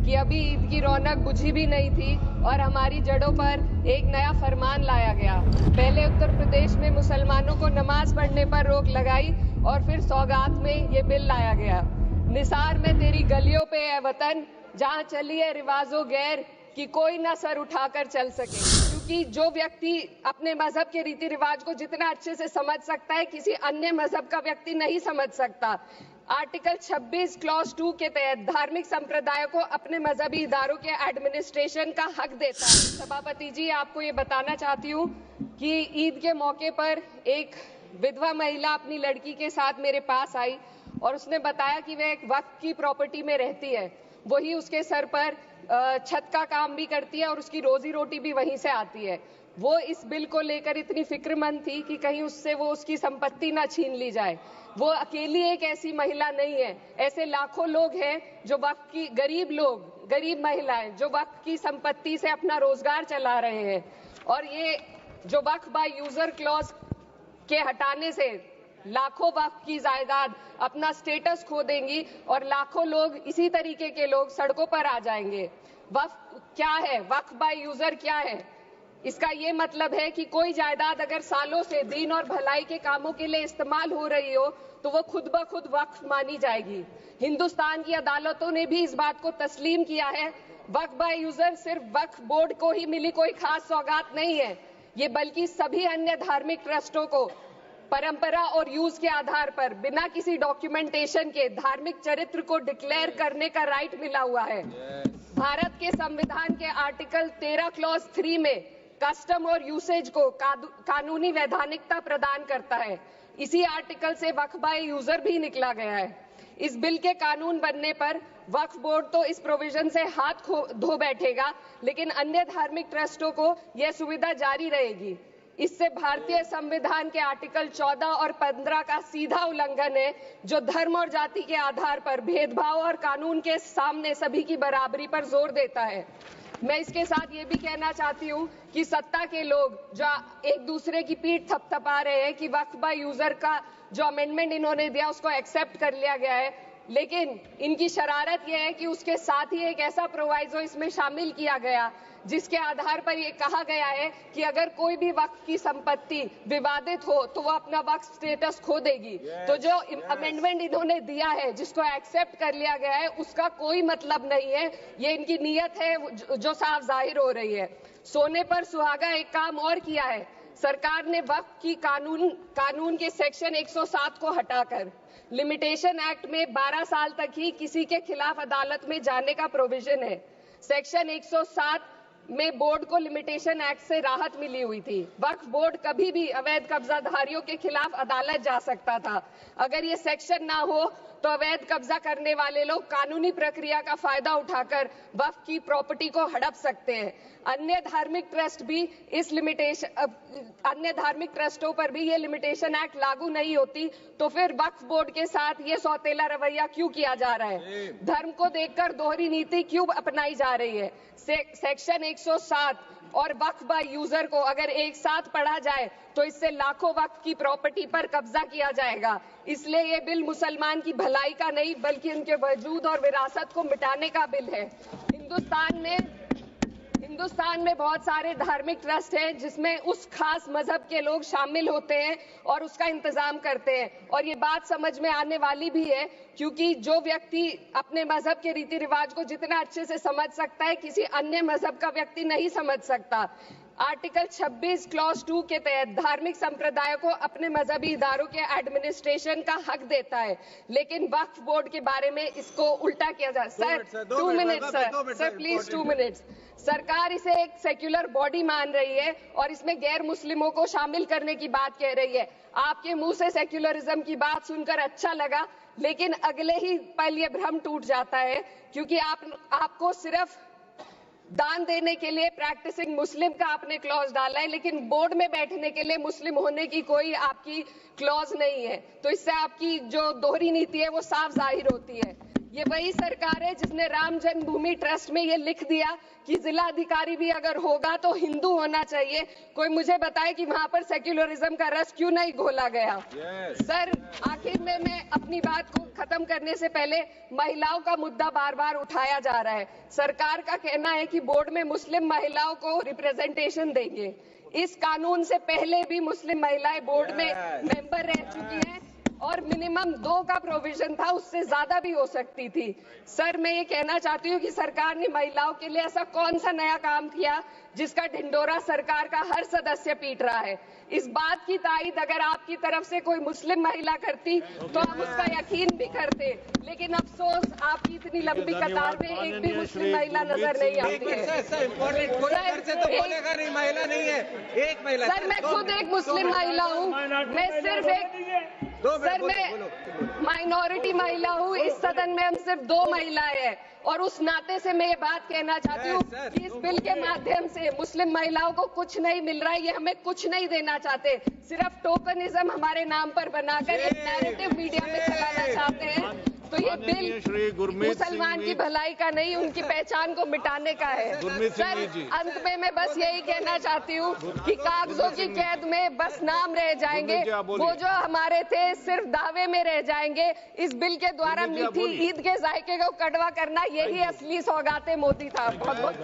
कि अभी ईद की रौनक बुझी भी नहीं थी और हमारी जड़ों पर एक नया फरमान लाया गया। पहले उत्तर प्रदेश में मुसलमानों को नमाज पढ़ने पर रोक लगाई और फिर सौगात में ये बिल लाया गया। निसार में तेरी गलियों पे है वतन, जहां चली है रिवाजों गैर कि कोई ना सर उठाकर चल सके। क्योंकि जो व्यक्ति अपने मजहब के रीति रिवाज को जितना अच्छे से समझ सकता है, किसी अन्य मजहब का व्यक्ति नहीं समझ सकता। आर्टिकल 26 क्लॉज 2 के तहत धार्मिक संप्रदायों को अपने मजहबी इदारों के एडमिनिस्ट्रेशन का हक देता है। सभापति जी, आपको ये बताना चाहती हूँ कि ईद के मौके पर एक विधवा महिला अपनी लड़की के साथ मेरे पास आई और उसने बताया कि वह एक वक्फ की प्रॉपर्टी में रहती है। वही उसके सर पर छत का काम भी करती है और उसकी रोजी रोटी भी वहीं से आती है। वो इस बिल को लेकर इतनी फिक्रमंद थी कि कहीं उससे वो उसकी संपत्ति ना छीन ली जाए। वो अकेली एक ऐसी महिला नहीं है, ऐसे लाखों लोग हैं जो वक्फ की गरीब महिलाएं जो वक्फ की संपत्ति से अपना रोजगार चला रहे हैं। और ये जो वक्फ बाय यूजर क्लॉज के हटाने से लाखों वक्फ की जायदाद अपना स्टेटस खो देंगी और लाखों लोग, इसी तरीके के लोग सड़कों पर आ जाएंगे। वक्फ क्या है? वक्फ बाय यूजर क्या है? इसका ये मतलब है कि कोई जायदाद अगर सालों से दीन और भलाई के कामों के लिए इस्तेमाल हो रही हो तो वो खुद ब खुद वक्फ मानी जाएगी। हिंदुस्तान की अदालतों ने भी इस बात को तस्लीम किया है। वक्फ बाय यूजर सिर्फ वक्फ बोर्ड को ही मिली कोई खास सौगात नहीं है, ये बल्कि सभी अन्य धार्मिक ट्रस्टों को परंपरा और यूज के आधार पर बिना किसी डॉक्यूमेंटेशन के धार्मिक चरित्र को डिक्लेयर करने का राइट मिला हुआ है। भारत के संविधान के आर्टिकल 13 क्लॉज 3 में कस्टम और यूसेज को कानूनी वैधानिकता प्रदान करता है। इसी आर्टिकल से वक्फ बाय यूजर भी निकला गया है। इस बिल के कानून बनने पर वक्फ बोर्ड तो इस प्रोविजन से हाथ धो बैठेगा, लेकिन अन्य धार्मिक ट्रस्टों को यह सुविधा जारी रहेगी। इससे भारतीय संविधान के आर्टिकल 14 और 15 का सीधा उल्लंघन है, जो धर्म और जाति के आधार पर भेदभाव और कानून के सामने सभी की बराबरी पर जोर देता है। मैं इसके साथ ये भी कहना चाहती हूँ कि सत्ता के लोग जो एक दूसरे की पीठ थपथपा रहे हैं कि वक्फ बाय यूजर का जो अमेंडमेंट इन्होंने दिया उसको एक्सेप्ट कर लिया गया है, लेकिन इनकी शरारत यह है कि उसके साथ ही एक ऐसा प्रोवाइजो इसमें शामिल किया गया जिसके आधार पर यह कहा गया है कि अगर कोई भी वक्फ की संपत्ति विवादित हो तो वो अपना वक्फ स्टेटस खो देगी। तो जो अमेंडमेंट इन्होंने दिया है, जिसको एक्सेप्ट कर लिया गया है, उसका कोई मतलब नहीं है। ये इनकी नीयत है जो साफ जाहिर हो रही है। सोने पर सुहागा एक काम और किया है। सरकार ने वक्फ की कानून के सेक्शन 107 को हटाकर लिमिटेशन एक्ट में 12 साल तक ही किसी के खिलाफ अदालत में जाने का प्रोविजन है। सेक्शन 107 में बोर्ड को लिमिटेशन एक्ट से राहत मिली हुई थी। वक्फ बोर्ड कभी भी अवैध कब्जाधारियों के खिलाफ अदालत जा सकता था। अगर ये सेक्शन ना हो तो अवैध कब्जा करने वाले लोग कानूनी प्रक्रिया का फायदा उठाकर वक्फ की प्रॉपर्टी को हड़प सकते हैं। अन्य धार्मिक ट्रस्टों पर भी ये लिमिटेशन एक्ट लागू नहीं होती, तो फिर वक्फ बोर्ड के साथ ये सौतेला रवैया क्यों किया जा रहा है? धर्म को देखकर दोहरी नीति क्यों अपनाई जा रही है? सेक्शन 107 और वक्फ बाय यूजर को अगर एक साथ पढ़ा जाए तो इससे लाखों वक्फ की प्रॉपर्टी पर कब्जा किया जाएगा। इसलिए ये बिल मुसलमान की भलाई का नहीं बल्कि उनके वजूद और विरासत को मिटाने का बिल है। हिंदुस्तान में बहुत सारे धार्मिक ट्रस्ट हैं जिसमें उस खास मजहब के लोग शामिल होते हैं और उसका इंतजाम करते हैं। और ये बात समझ में आने वाली भी है, क्योंकि जो व्यक्ति अपने मजहब के रीति रिवाज को जितना अच्छे से समझ सकता है, किसी अन्य मजहब का व्यक्ति नहीं समझ सकता। आर्टिकल 26 क्लॉज 2 के तहत धार्मिक संप्रदायों को अपने मजहबी इदारों के एडमिनिस्ट्रेशन का हक देता है, लेकिन वक्फ बोर्ड के बारे में इसको उल्टा किया जा। Sir 2 minute sir please 2 minutes. सरकार इसे एक सेक्युलर बॉडी मान रही है और इसमें गैर मुस्लिमों को शामिल करने की बात कह रही है। आपके मुंह से सेक्युलरिज्म की बात सुनकर अच्छा लगा, लेकिन अगले ही पल ये भ्रम टूट जाता है, क्योंकि आपको सिर्फ दान देने के लिए प्रैक्टिसिंग मुस्लिम का आपने क्लॉज डाला है, लेकिन बोर्ड में बैठने के लिए मुस्लिम होने की कोई आपकी क्लॉज नहीं है। तो इससे आपकी जो दोहरी नीति है वो साफ जाहिर होती है। ये वही सरकार है जिसने राम जन्मभूमि ट्रस्ट में ये लिख दिया कि जिलाधिकारी भी अगर होगा तो हिंदू होना चाहिए। कोई मुझे बताए कि वहां पर सेक्युलरिज्म का रस क्यों नहीं घोला गया। सर, आखिर में मैं अपनी बात को खत्म करने से पहले महिलाओं का मुद्दा बार बार उठाया जा रहा है। सरकार का कहना है कि बोर्ड में मुस्लिम महिलाओं को रिप्रेजेंटेशन देंगे। इस कानून से पहले भी मुस्लिम महिलाएं बोर्ड में मेंबर रह चुकी हैं और मिनिमम 2 का प्रोविजन था, उससे ज्यादा भी हो सकती थी। सर, मैं ये कहना चाहती हूँ कि सरकार ने महिलाओं के लिए ऐसा कौन सा नया काम किया जिसका ढिंडोरा सरकार का हर सदस्य पीट रहा है। इस बात की तायीद अगर आपकी तरफ से कोई मुस्लिम महिला करती तो हम उसका यकीन भी करते, लेकिन अफसोस आपकी इतनी लंबी कतार में एक भी मुस्लिम महिला नजर नहीं आती है। सर, मैं खुद एक मुस्लिम महिला हूँ, मैं सिर्फ एक सर मैं माइनॉरिटी महिला हूँ। इस सदन में हम सिर्फ 2 महिलाएं हैं और उस नाते से मैं ये बात कहना चाहती हूँ कि इस बिल के माध्यम से मुस्लिम महिलाओं को कुछ नहीं मिल रहा है। ये हमें कुछ नहीं देना चाहते, सिर्फ टोकनिज्म हमारे नाम पर बनाकर एक नैरेटिव मीडिया में चलाना चाहते हैं। तो ये बिल मुसलमान की भलाई का नहीं, उनकी पहचान को मिटाने का है। सर, अंत में मैं बस यही कहना चाहती हूँ कि कागजों की कैद में बस नाम रह जाएंगे, वो जो हमारे थे सिर्फ दावे में रह जाएंगे। इस बिल के द्वारा मीठी ईद के जायके को कड़वा करना, यही असली सौगाते मोदी था। बहुत बहुत